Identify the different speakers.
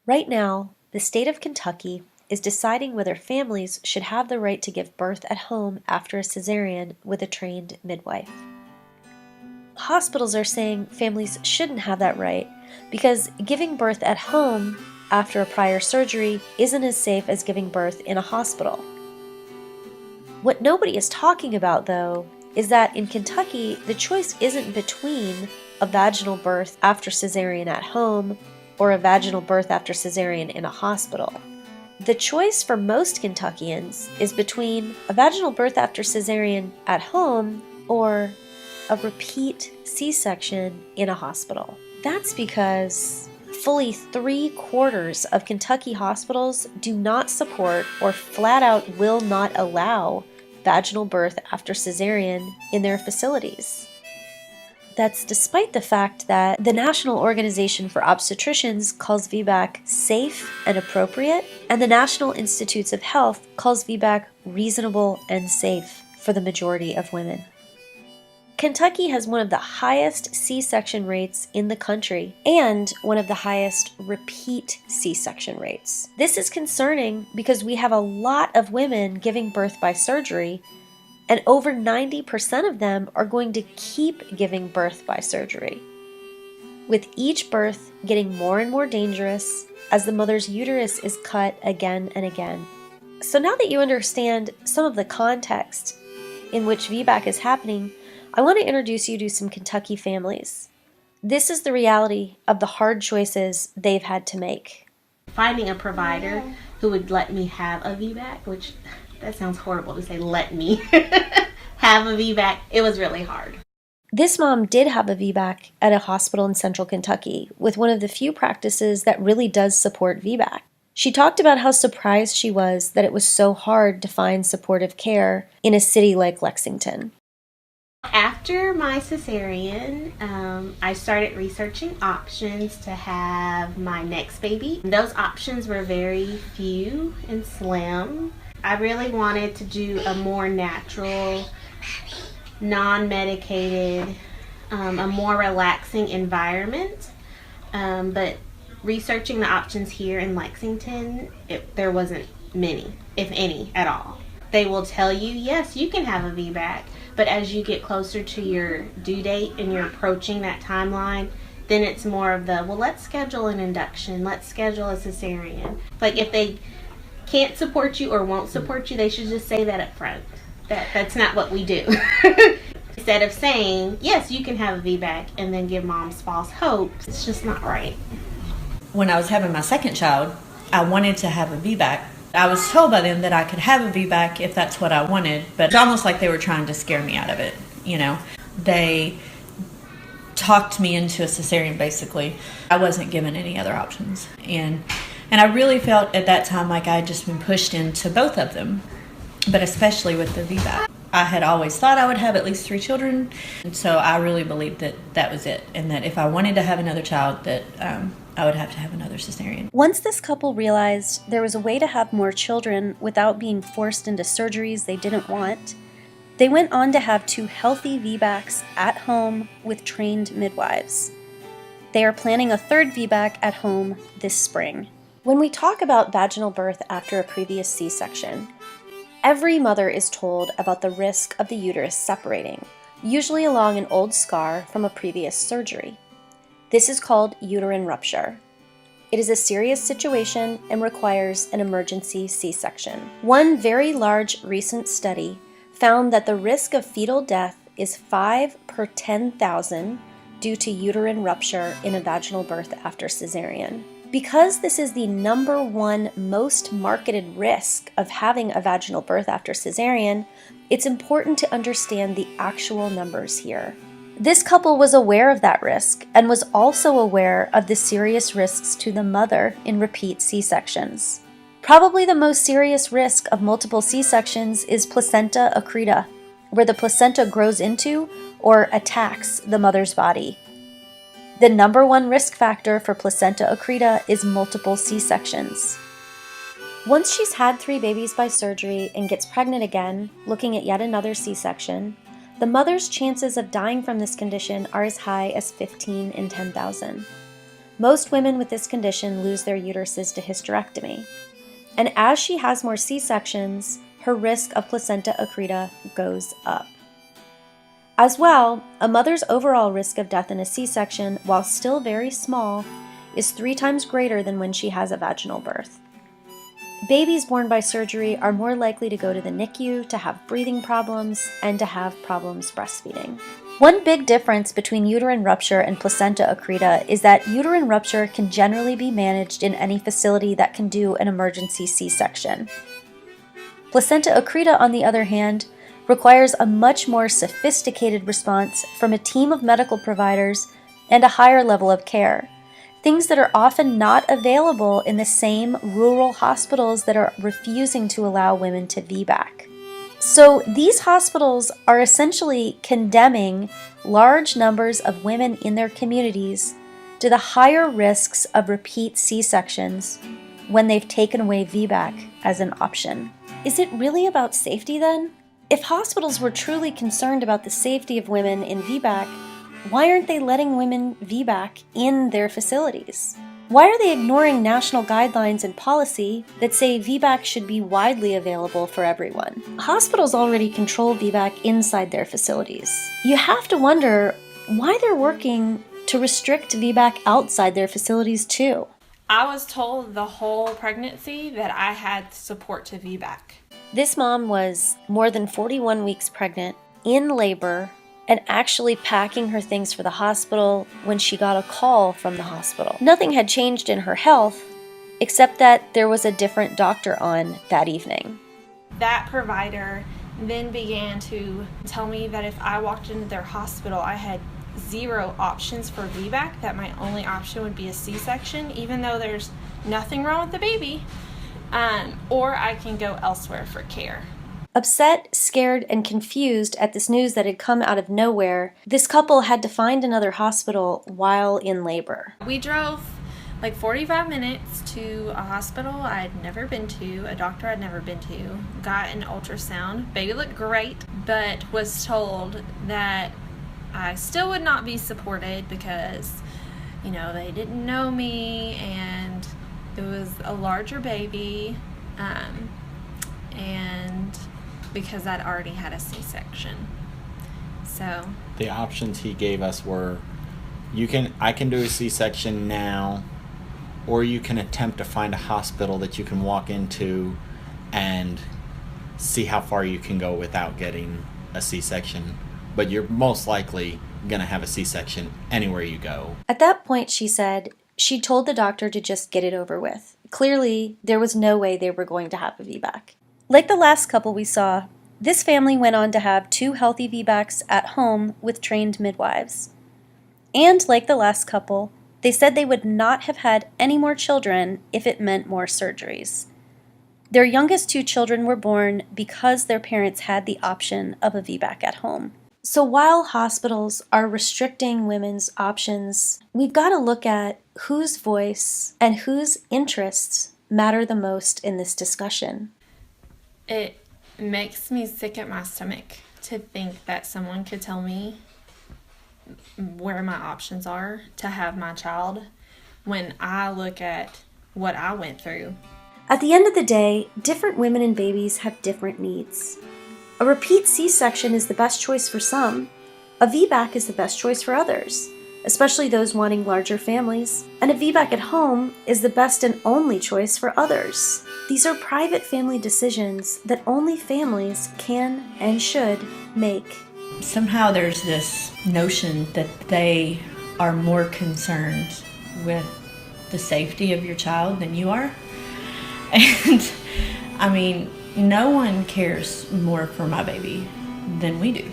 Speaker 1: Right now, the state of Kentucky is deciding whether families should have the right to give birth at home after a cesarean with a trained midwife. Hospitals are saying families shouldn't have that right because giving birth at home after a prior surgery isn't as safe as giving birth in a hospital. What nobody is talking about, though, is that in Kentucky, the choice isn't between a vaginal birth after cesarean at home or a vaginal birth after cesarean in a hospital. The choice for most Kentuckians is between a vaginal birth after cesarean at home or a repeat C-section in a hospital. That's because fully 3/4 of Kentucky hospitals do not support or flat out will not allow vaginal birth after cesarean in their facilities. That's despite the fact that the National Organization for Obstetricians calls VBAC safe and appropriate, and the National Institutes of Health calls VBAC reasonable and safe for the majority of women. Kentucky has one of the highest C-section rates in the country and one of the highest repeat C-section rates. This is concerning because we have a lot of women giving birth by surgery, and over 90% of them are going to keep giving birth by surgery, with each birth getting more and more dangerous as the mother's uterus is cut again and again. So now that you understand some of the context in which VBAC is happening, I want to introduce you to some Kentucky families. This is the reality of the hard choices they've had to make.
Speaker 2: Finding a provider who would let me have a VBAC, which that sounds horrible to say let me have a VBAC, it was really hard.
Speaker 1: This mom did have a VBAC at a hospital in central Kentucky with one of the few practices that really does support VBAC. She talked about how surprised she was that it was so hard to find supportive care in a city like Lexington.
Speaker 2: After my cesarean, I started researching options to have my next baby. Those options were very few and slim. I really wanted to do a more natural, non-medicated, a more relaxing environment. But researching the options here in Lexington, there wasn't many, if any, at all. They will tell you, yes, you can have a VBAC, but as you get closer to your due date and you're approaching that timeline, then it's more of the, well, let's schedule an induction, let's schedule a cesarean. Like if they can't support you or won't support you, they should just say that up front. That's not what we do. Instead of saying, yes, you can have a VBAC and then give moms false hope, it's just not right.
Speaker 3: When I was having my second child, I wanted to have a VBAC. I was told by them that I could have a VBAC if that's what I wanted, but it's almost like they were trying to scare me out of it, you know. They talked me into a cesarean, basically. I wasn't given any other options. And I really felt at that time like I had just been pushed into both of them, but especially with the VBAC. I had always thought I would have at least 3 children, and so I really believed that that was it, and that if I wanted to have another child, that I would have to have another cesarean.
Speaker 1: Once this couple realized there was a way to have more children without being forced into surgeries they didn't want, they went on to have 2 healthy VBACs at home with trained midwives. They are planning a 3rd VBAC at home this spring. When we talk about vaginal birth after a previous C-section, every mother is told about the risk of the uterus separating, usually along an old scar from a previous surgery. This is called uterine rupture. It is a serious situation and requires an emergency C-section. One very large recent study found that the risk of fetal death is 5 per 10,000 due to uterine rupture in a vaginal birth after cesarean. Because this is the number 1 most marketed risk of having a vaginal birth after cesarean, it's important to understand the actual numbers here. This couple was aware of that risk and was also aware of the serious risks to the mother in repeat C-sections. Probably the most serious risk of multiple C-sections is placenta accreta, where the placenta grows into or attacks the mother's body. The number 1 risk factor for placenta accreta is multiple C-sections. Once she's had 3 babies by surgery and gets pregnant again, looking at yet another C-section, the mother's chances of dying from this condition are as high as 15 in 10,000. Most women with this condition lose their uteruses to hysterectomy. And as she has more C-sections, her risk of placenta accreta goes up. As well, a mother's overall risk of death in a C-section, while still very small, is 3 times greater than when she has a vaginal birth. Babies born by surgery are more likely to go to the NICU, to have breathing problems, and to have problems breastfeeding. One big difference between uterine rupture and placenta accreta is that uterine rupture can generally be managed in any facility that can do an emergency C-section. Placenta accreta, on the other hand, requires a much more sophisticated response from a team of medical providers and a higher level of care, things that are often not available in the same rural hospitals that are refusing to allow women to VBAC. So these hospitals are essentially condemning large numbers of women in their communities to the higher risks of repeat C-sections when they've taken away VBAC as an option. Is it really about safety then? If hospitals were truly concerned about the safety of women in VBAC, why aren't they letting women VBAC in their facilities? Why are they ignoring national guidelines and policy that say VBAC should be widely available for everyone? Hospitals already control VBAC inside their facilities. You have to wonder why they're working to restrict VBAC outside their facilities too.
Speaker 2: I was told the whole pregnancy that I had support to VBAC.
Speaker 1: This mom was more than 41 weeks pregnant, in labor, and actually packing her things for the hospital when she got a call from the hospital. Nothing had changed in her health, except that there was a different doctor on that evening.
Speaker 2: That provider then began to tell me that if I walked into their hospital, I had 0 options for VBAC, that my only option would be a C-section, even though there's nothing wrong with the baby, or I can go elsewhere for care.
Speaker 1: Upset, scared, and confused at this news that had come out of nowhere, this couple had to find another hospital while in labor.
Speaker 2: We drove like 45 minutes to a hospital I'd never been to, a doctor I'd never been to, got an ultrasound. Baby looked great, but was told that I still would not be supported because, they didn't know me and it was a larger baby, and because I'd already had a C-section. So
Speaker 4: the options he gave us were, I can do a C-section now, or you can attempt to find a hospital that you can walk into and see how far you can go without getting a C-section. But you're most likely going to have a C-section anywhere you go.
Speaker 1: At that point, she said, she told the doctor to just get it over with. Clearly, there was no way they were going to have a VBAC. Like the last couple we saw, this family went on to have 2 healthy VBACs at home with trained midwives. And like the last couple, they said they would not have had any more children if it meant more surgeries. Their youngest 2 children were born because their parents had the option of a VBAC at home. So while hospitals are restricting women's options, we've got to look at whose voice and whose interests matter the most in this discussion.
Speaker 2: it makes me sick at my stomach to think that someone could tell me where my options are to have my child when I look at what I went through.
Speaker 1: At the end of the day, different women and babies have different needs. A repeat C-section is the best choice for some. A VBAC is the best choice for others, especially those wanting larger families. And a VBAC at home is the best and only choice for others. These are private family decisions that only families can and should make.
Speaker 3: Somehow there's this notion that they are more concerned with the safety of your child than you are. And I mean, no one cares more for my baby than we do.